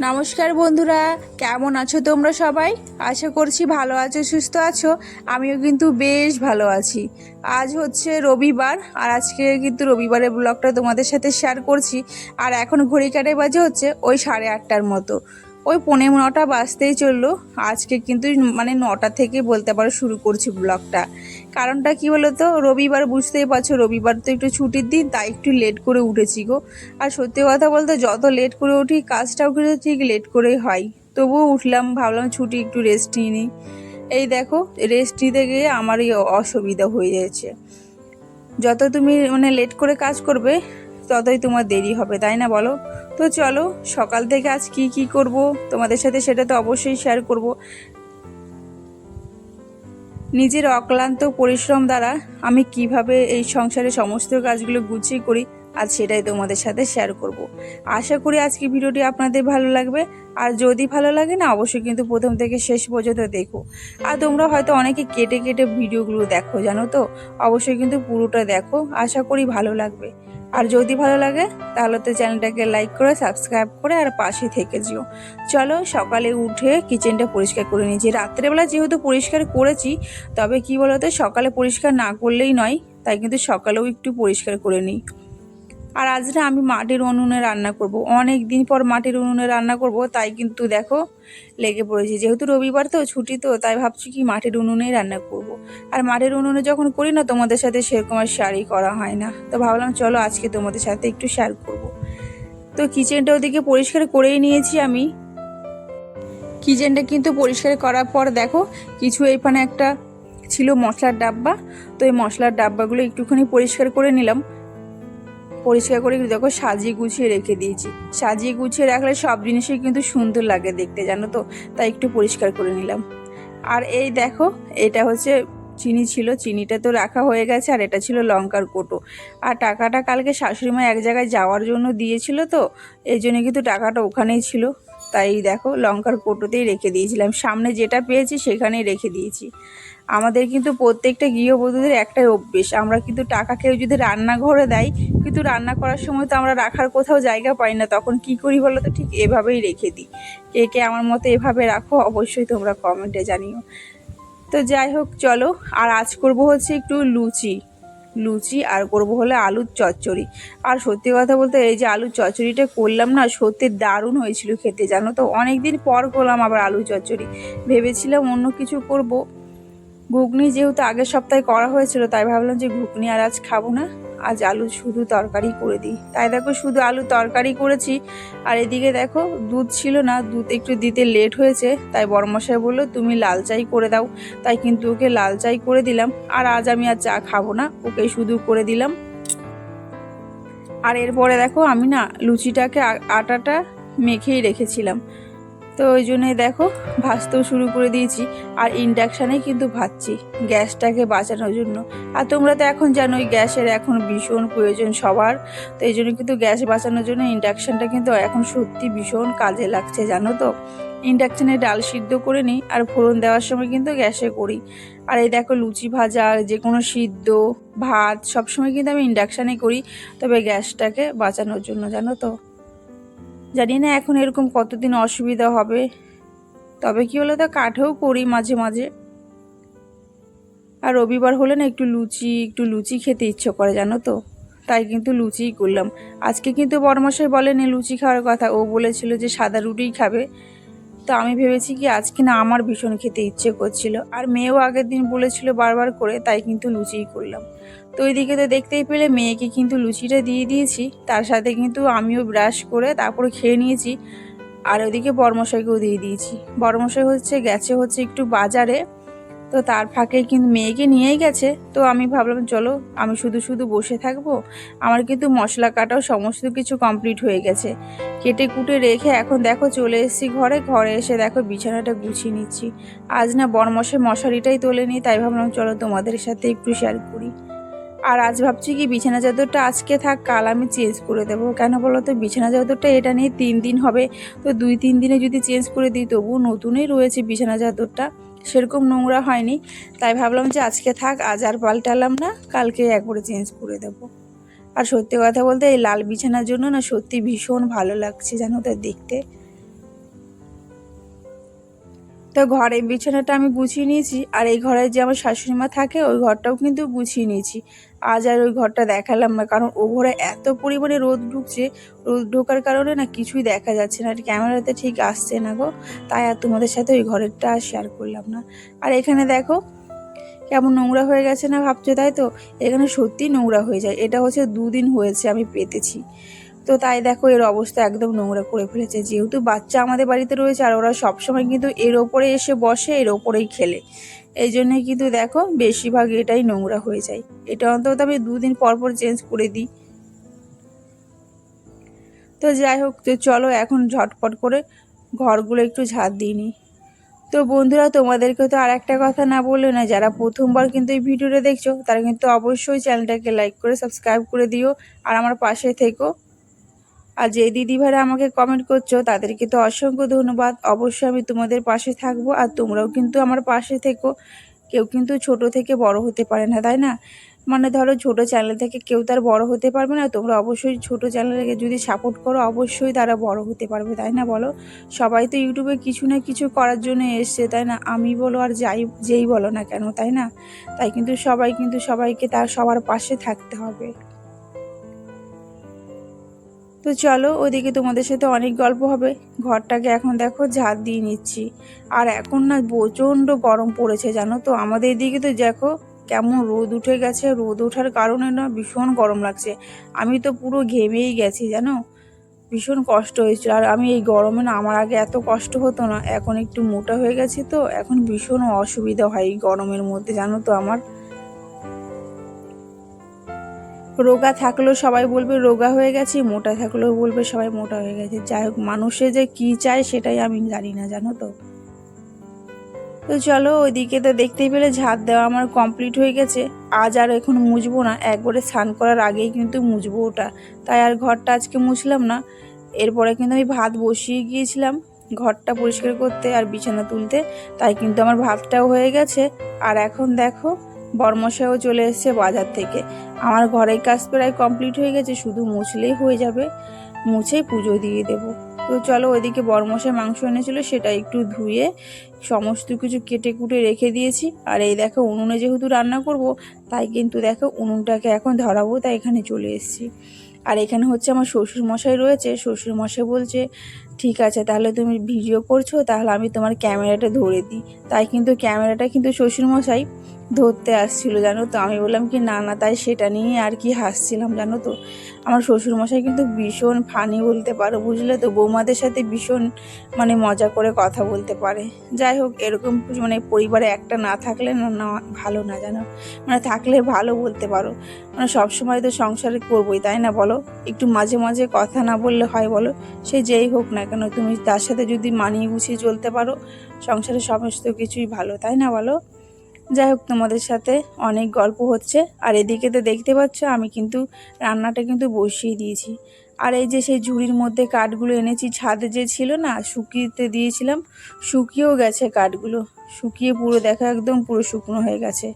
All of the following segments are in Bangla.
নমস্কার বন্ধুরা, কেমন আছো তোমরা সবাই? আশা করছি ভালো আছো, সুস্থ আছো। আমিও কিন্তু বেশ ভালো আছি। আজ হচ্ছে রবিবার, আর আজকে কিন্তু রবিবারের ব্লগটা তোমাদের সাথে শেয়ার করছি। আর এখন ঘড়ি কাঁটে বাজে হচ্ছে ওই 8:30টার মতো, ওই 9:45 বাজতেই চললো। আজকে কিন্তু মানে 9টা থেকে বলতে পারো শুরু করছি ব্লগটা। কারণটা কি বলো তো, রবিবার বুঝতেই পারছো, রবিবার তো একটু ছুটির দিন, তাই একটু লেট করে উঠেছি গো। আর সত্যি কথা বলতে যত লেট করে উঠি কাজটাও কিন্তু ঠিক লেট করেই হয়। তবুও উঠলাম, ভাবলাম ছুটি একটু রেস্ট নিয়ে নিই। এই দেখো, রেস্ট নিতে গিয়ে আমারই অসুবিধা হয়ে যাচ্ছে। যত তুমি মানে লেট করে কাজ করবে ততই তোমার দেরি হবে, তাই না বলো? তো চলো, সকাল থেকে আজ কি কি করব তোমাদের সাথে সেটা তো অবশ্যই শেয়ার করব। নিজের অক্লান্ত পরিশ্রম দ্বারা আমি কিভাবে এই সংসারে সমস্ত কাজগুলো গুছিয়ে করি, আজ সেটাই তোমাদের সাথে শেয়ার করব। আশা করি আজকে ভিডিওটি আপনাদের ভালো লাগবে। আর যদি ভালো লাগে না, অবশ্যই কিন্তু প্রথম থেকে শেষ পর্যন্ত দেখো। আর তোমরা হয়তো অনেকে কেটে কেটে ভিডিওগুলো দেখো, জানো তো। অবশ্যই কিন্তু পুরোটা দেখো, আশা করি ভালো লাগবে। আর যদি ভালো লাগে তাহলে তো চ্যানেলটাকে লাইক করে সাবস্ক্রাইব করে আর পাশে থেকে যেও। চলো, সকালে উঠে কিচেনটা পরিষ্কার করে নিয়েছি। রাত্রেবেলা যেহেতু পরিষ্কার করেছি, তবে কি বলতো, সকালে পরিষ্কার না করলেই নয়, তাই কিন্তু সকালেও একটু পরিষ্কার করে নিই। আর আজ না আমি মাটির উনুনে রান্না করব, অনেক দিন পর মাটির উনুনে রান্না করব, তাই কিন্তু দেখো লেগে পড়েছি। যেহেতু রবিবার তো ছুটি, তো তাই ভাবছি কি মাটির উনুনেই রান্না করব। আর মাটির উনুনে যখন করি না, তোমাদের সাথে সেরকম আর শেয়ারই করা হয় না, তো ভাবলাম চলো আজকে তোমাদের সাথে একটু শেয়ার করব। তো কিচেনটা ওদিকে পরিষ্কার করেই নিয়েছি আমি। কিচেনটা কিন্তু পরিষ্কার করার পর দেখো, কিছু এইখানে একটা ছিল মশলার ডাব্বা, তো এই মশলার ডাব্বাগুলো একটুখানি পরিষ্কার করে নিলাম। পরিষ্কার করে দেখো সাজিয়ে গুছিয়ে রেখে দিয়েছি। সাজিয়ে গুছিয়ে রাখলে সব জিনিসই কিন্তু সুন্দর লাগে দেখতে, জানো তো, তাই একটু পরিষ্কার করে নিলাম। আর এই দেখো, এটা হচ্ছে চিনি ছিল, চিনিটা তো রাখা হয়ে গেছে। আর এটা ছিল লঙ্কার কোটো। আর টাকাটা কালকে শাশুড়িমা এক জায়গায় যাওয়ার জন্য দিয়েছিল, তো এই জন্য কিন্তু টাকাটা ওখানেই ছিল। তাই দেখো লঙ্কার কোটোতেই রেখে দিয়েছিলাম, সামনে যেটা পেয়েছি সেখানেই রেখে দিয়েছি। আমাদের কিন্তু প্রত্যেকটা গৃহবধূদের একটাই অভ্যেস, আমরা কিন্তু টাকা কেউ যদি রান্নাঘরে দেয়, কিন্তু রান্না করার সময় তো আমরা রাখার কোথাও জায়গা পাই না, তখন কি করি বলো তো, ঠিক এভাবেই রেখে দিই। কে কে আমার মতো এভাবে রাখো অবশ্যই তোমরা কমেন্টে জানিও। তো যাই হোক, চলো। আর আজ করব হচ্ছে একটু লুচি লুচি আর করব হলে আলুর চচ্চড়ি। আর সত্যি কথা বলতে, এই যে আলুর চচ্চড়িটা করলাম না, সত্যি দারুণ হয়েছিল খেতে, জানো তো। অনেকদিন পর করলাম আবার আলুর চচ্চড়ি। ভেবেছিলাম অন্য কিছু করব, ঘুগনি যেহেতু আগের সপ্তাহে করা হয়েছিল, তাই ভাবলাম যে ঘুগনি আর আজ খাবো না, আজ আলু শুধু তরকারি করে দিই। তাই দেখো শুধু আলু তরকারি করেছি। আর এদিকে দেখো দুধ ছিল না, দুধ একটু দিতে লেট হয়েছে, তাই বড়মশাই বললো তুমি লাল চাই করে দাও। তাই কিন্তু ওকে লাল চাই করে দিলাম। আর আজ আমি আর চা খাবো না, ওকে শুধু করে দিলাম। আর এরপরে দেখো আমি না লুচিটাকে আটাটা মেখেই রেখেছিলাম, তো ওই জন্যই দেখো ভাজতেও শুরু করে দিয়েছি। আর ইন্ডাকশানেই কিন্তু ভাজছি, গ্যাসটাকে বাঁচানোর জন্য। আর তোমরা তো এখন জানোই গ্যাসের এখন ভীষণ প্রয়োজন সবার, তো এই জন্য কিন্তু গ্যাস বাঁচানোর জন্য ইন্ডাকশানটা কিন্তু এখন সত্যি ভীষণ কাজে লাগছে, জানো তো। ইন্ডাকশানে ডাল সিদ্ধ করে নিই, আর ফোড়ন দেওয়ার সময় কিন্তু গ্যাসে করি। আর এই দেখো লুচি ভাজা, যে কোনো সিদ্ধ ভাত সবসময় কিন্তু আমি ইন্ডাকশানে করি, তবে গ্যাসটাকে বাঁচানোর জন্য, জানো তো। জানি না এখন এরকম কতদিন অসুবিধা হবে, তবে কি হলো তো কাঠেও করি মাঝে মাঝে। আর রবিবার হলে না একটু লুচি খেতে ইচ্ছে করে, জানো তো, তাই কিন্তু লুচিই করলাম। আজকে কিন্তু বড়মশাই বলেনি লুচি খাওয়ার কথা, ও বলেছিল যে সাদা রুটিই খাবে। তো আমি ভেবেছি কি আজকে না আমার ভীষণ খেতে ইচ্ছে করছিল, আর মেয়েও আগের দিন বলেছিল বারবার করে, তাই কিন্তু লুচিই করলাম। তো ওইদিকে তো দেখতেই পেলে মেয়েকে কিন্তু লুচিটা দিয়ে দিয়েছি, তার সাথে কিন্তু আমিও ব্রাশ করে তারপরে খেয়ে নিয়েছি। আর ওইদিকে বড়মশাইকেও দিয়ে দিয়েছি। বড়মশাই গেছে হচ্ছে একটু বাজারে, তো তার ফাঁকে কিন্তু মেয়েকে নিয়েই গেছে। তো আমি ভাবলাম চলো আমি শুধু শুধু বসে থাকবো। আমার কিন্তু মশলা কাটাও সমস্ত কিছু কমপ্লিট হয়ে গেছে, কেটে কুটে রেখে এখন দেখো চলে এসেছি ঘরে। ঘরে এসে দেখো বিছানাটা গুছিয়ে নিচ্ছি। আজ না বড়মশাই মশারিটাই তোলেনি, তাই ভাবলাম চলো তোমাদের সাথে একটু শেয়ার করি। আর আজ ভাবছি কি বিছানা চাদরটা আজকে থাক, কাল আমি চেঞ্জ করে দেবো। কেন বলো তো, বিছানা চাদরটা এটা নিয়ে 3 দিন হবে, তো 2-3 দিনে যদি চেঞ্জ করে দিই তবু নতুনই রয়েছে বিছানা চাদরটা, সেরকম নোংরা হয়নি। তাই ভাবলাম যে আজকে থাক, আজ আর পাল্টালাম না, কালকে একবারে চেঞ্জ করে দেবো। আর সত্যি কথা বলতে এই লাল বিছানার জন্য না সত্যি ভীষণ ভালো লাগছে, জানো তো দেখতে। তো ঘরের বিছানাটা আমি গুছিয়ে নিয়েছি, আর এই ঘরে যে আমার শাশুড়ি মা থাকে ওই ঘরটাও কিন্তু গুছিয়ে নিয়েছি। আজ আর ওই ঘরটা দেখালাম না, কারণ ও ঘরে এত পরিমাণে রোদ ঢুকছে, রোদ ঢোকার কারণে না কিছুই দেখা যাচ্ছে না, আর ক্যামেরাতে ঠিক আসছে না গো, তাই আর তোমাদের সাথে ওই ঘরেরটা শেয়ার করলাম না। আর এখানে দেখো কেমন নোংরা হয়ে গেছে না, ভাবছো তাই তো? এখানে সত্যি নোংরা হয়ে যায়, এটা হচ্ছে 2 দিন হয়েছে আমি পেতেছি। তো তাই দেখো এর অবস্থা একদম নোংরা করে ফেলেছে, যেহেতু বাচ্চা আমাদের বাড়িতে রয়েছে আর ওরা সবসময় কিন্তু এর ওপরে এসে বসে, এর ওপরেই খেলে, এই জন্যই কিন্তু দেখো বেশিরভাগ এটাই নোংরা হয়ে যায়। এটা অন্তত আমি 2 দিন পর পর চেঞ্জ করে দিই। তো যাই হোক, তো চলো এখন ঝটপট করে ঘরগুলো একটু ঝাড় দিয়ে নিই। তো বন্ধুরা, তোমাদেরকে তো আর একটা কথা না বললে না, যারা প্রথমবার কিন্তু এই ভিডিওটা দেখছো তারা কিন্তু অবশ্যই চ্যানেলটাকে লাইক করে সাবস্ক্রাইব করে দিও, আর আমার পাশে থেকো। আর যে দিদি ভাইরা আমাকে কমেন্ট করছো তাদেরকে তো অসংখ্য ধন্যবাদ। অবশ্যই আমি তোমাদের পাশে থাকবো, আর তোমরাও কিন্তু আমার পাশে থেকো। কেউ কিন্তু ছোট থেকে বড় হতে পারে না, তাই না? মানে ধরো ছোট চ্যানেল থেকে কেউ তার বড় হতে পারবে না, তোমরা অবশ্যই ছোট চ্যানেলকে যদি সাপোর্ট করো অবশ্যই তারা বড় হতে পারবে, তাই না বলো? সবাই তো ইউটিউবে কিছু না কিছু করার জন্য এসছে, তাই না? আমি বলো আর যেই বলো না কেন, তাই না? তাই কিন্তু সবাই কিন্তু সবাইকে তার সবার পাশে থাকতে হবে। তো চলো ওদিকে তোমাদের সাথে অনেক গল্প হবে। ঘরটাকে এখন দেখো ঝাড় দিয়ে নিচ্ছি। আর এখন না প্রচণ্ড গরম পড়েছে, জানো তো? আমাদের এদিকে তো দেখো কেমন রোদ উঠে গেছে, রোদ ওঠার কারণে না ভীষণ গরম লাগছে। আমি তো পুরো ঘেমেই গেছি, জানো? ভীষণ কষ্ট হয়েছিল। আর আমি এই গরমে না, আমার আগে এত কষ্ট হতো না, এখন একটু মোটা হয়ে গেছি তো এখন ভীষণ অসুবিধা হয় এই গরমের মধ্যে, জানো তো? আমার রোগা থাকলেও সবাই বলবে রোগা হয়ে গেছি, মোটা থাকলেও বলবে সবাই মোটা হয়ে গেছে। যাই হোক, মানুষে যে কি চায় সেটাই আমি জানি না, জানো তো? তো চলো ওইদিকে তো দেখতেই পেলে ঝাড় দেওয়া আমার কমপ্লিট হয়ে গেছে। আজ আর এখন মুছবো না, একবারে স্নান করার আগেই কিন্তু মুছবো ওটা। তাই আর ঘরটা আজকে মুছলাম না। এরপরে কিন্তু আমি ভাত বসিয়ে গিয়েছিলাম ঘরটা পরিষ্কার করতে আর বিছানা তুলতে, তাই কিন্তু আমার ভাতটাও হয়ে গেছে। আর এখন দেখো বরমশাইও চলে এসেছে বাজার থেকে। আমার ঘরের কাজ প্রায় কমপ্লিট হয়ে গেছে, শুধু মুছলেই হয়ে যাবে, মুছেই পুজো দিয়ে দেবো। তো চলো ওইদিকে বরমশাই মাংস এনেছিল, সেটা একটু ধুয়ে সমস্ত কিছু কেটে কুটে রেখে দিয়েছি। আর এই দেখো উনুনে যেহেতু রান্না করব, তাই কিন্তু দেখো উনুনটাকে এখন ধরাবো, তাই এখানে চলে এসেছি। আর এখানে হচ্ছে আমার শ্বশুরমশাই রয়েছে। শ্বশুরমশাই বলছে ঠিক আছে তাহলে তুমি ভিডিও করছো, তাহলে আমি তোমার ক্যামেরাটা ধরে দিই। তাই কিন্তু ক্যামেরাটা কিন্তু শ্বশুরমশাই ধরতে আসছিল, জানো তো? আমি বললাম কি না না, তাই সেটা নিয়ে আর কি হাসছিলাম, জানো তো? আমার শ্বশুরমশাই কিন্তু ভীষণ ফানি বলতে পারো, বুঝলে তো? বৌমাদের সাথে ভীষণ মানে মজা করে কথা বলতে পারে। যাই হোক, এরকম মানে পরিবারে একটা না থাকলে না না ভালো না, জানো? মানে থাকলে ভালো বলতে পারো। মানে সবসময় তো সংসারে করবোই, তাই না বলো? একটু মাঝে মাঝে কথা না বললে হয় বলো? সে যেই হোক না কেন, তুমি তার সাথে যদি মানিয়ে গুছিয়ে চলতে পারো, সংসারে সমস্ত কিছুই ভালো, তাই না বলো? যাই হোক, তোমাদের সাথে অনেক গল্প হচ্ছে। আর এদিকে তো দেখতে পাচ্ছ আমি কিন্তু রান্নাটা কিন্তু বসিয়ে দিয়েছি। আর এই যে সেই ঝুড়ির মধ্যে কাঠগুলো এনেছি, ছাদে যে ছিল না শুকিয়ে দিয়েছিলাম, শুকিয়েও গেছে কাঠগুলো, শুকিয়ে পুরো দেখা একদম পুরো শুকনো হয়ে গেছে।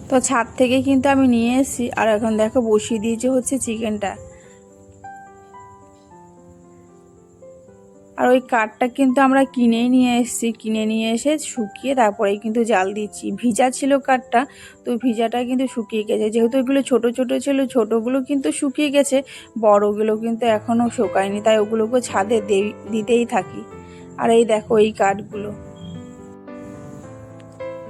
তো ছাদ থেকে কিন্তু আমি নিয়ে এসেছি, আর এখন দেখো বসিয়ে দিয়েছি হচ্ছে চিকেনটা। আর ওই কাঠটা কিন্তু আমরা কিনেই নিয়ে এসেছি, কিনে নিয়ে এসে শুকিয়ে তারপরেই কিন্তু জাল দিচ্ছি। ভিজা ছিল কাঠটা, তো ভিজাটা কিন্তু শুকিয়ে গেছে। যেহেতু এগুলো ছোট ছোট ছিল, ছোটগুলো কিন্তু শুকিয়ে গেছে, বড়গুলো কিন্তু এখনও শুকায়নি, তাই ওগুলোকে ছাদে দিতেই থাকি। আর এই দেখো এই কাঠগুলো,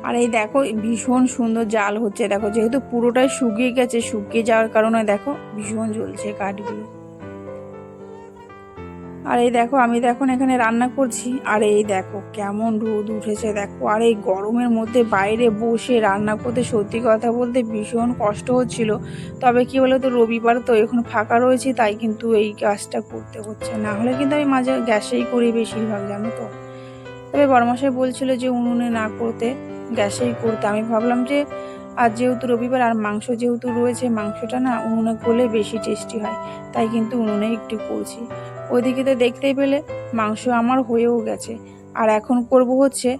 আর এই দেখো ভীষণ সুন্দর জাল হচ্ছে। দেখো যেহেতু পুরোটাই শুকিয়ে গেছে, শুকিয়ে যাওয়ার কারণে দেখো ভীষণ জ্বলছে কাঠগুলো। আর এই দেখো আমি তো এখন এখানে রান্না করছি, আর এই দেখো কেমন রোদ উঠেছে দেখো। আর এই গরমের মধ্যে বাইরে বসে রান্না করতে সত্যি কথা বলতে ভীষণ কষ্ট হচ্ছিল। তবে কি বলো তো, রবিবার তো এখন ফাঁকা রয়েছে, তাই কিন্তু এই কাজটা করতে হচ্ছে। না হলে কিন্তু আমি মাঝে গ্যাসেই করি বেশিরভাগ, জানো তো? তবে বড়মশাই বলছিল যে উনুনে না করতে, গ্যাসেই করতে। আমি ভাবলাম যে আজ যেহেতু রবিবার আর মাংস যেহেতু রয়েছে, মাংসটা না উনুনে করলে বেশি টেস্টি হয়, তাই কিন্তু উনুনে একটু করছি। ওইদিকে তো দেখতেই পেলে মাংস আমার হয়েও গেছে। আর এখন করব হচ্ছে,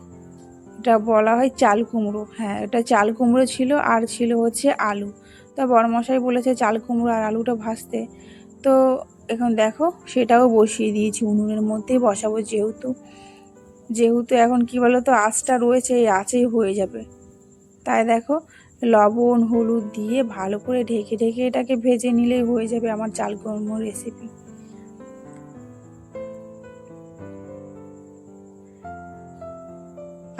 এটা বলা হয় চাল কুমড়ো। হ্যাঁ, এটা চাল কুমড়ো ছিল, আর ছিল হচ্ছে আলু। তা বড়মশাই বলেছে চাল কুমড়ো আর আলুটা ভাজতে। তো এখন দেখো সেটাও বসিয়ে দিয়েছি, উনুনের মধ্যেই বসাবো যেহেতু। যেহেতু এখন কি বলো তো আঁচটা রয়েছে, এই আঁচেই হয়ে যাবে। তাই দেখো লবণ হলুদ দিয়ে ভালো করে ঢেকে ঢেকে এটাকে ভেজে নিলেই হয়ে যাবে আমার চাল কুমড়ো রেসিপি।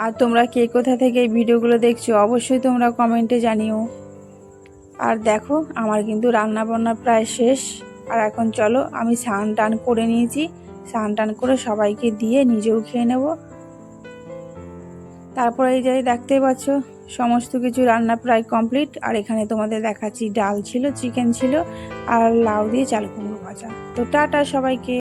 আর তোমরা কে কোথা থেকে এই ভিডিওগুলো দেখছো অবশ্যই তোমরা কমেন্টে জানিও। আর দেখো আমার কিন্তু রান্না বান্না প্রায় শেষ। আর এখন চলো আমি স্নান টান করে নিয়েছি, স্নান টান করে সবাইকে দিয়ে নিজেও খেয়ে নেব। তারপরে এই যে দেখতেই পাচ্ছ সমস্ত কিছু রান্না প্রায় কমপ্লিট। আর এখানে তোমাদের দেখাচ্ছি ডাল ছিল, চিকেন ছিল আর লাউ দিয়ে চাল কুমড়ো ভাজা। তো টাটা সবাইকে।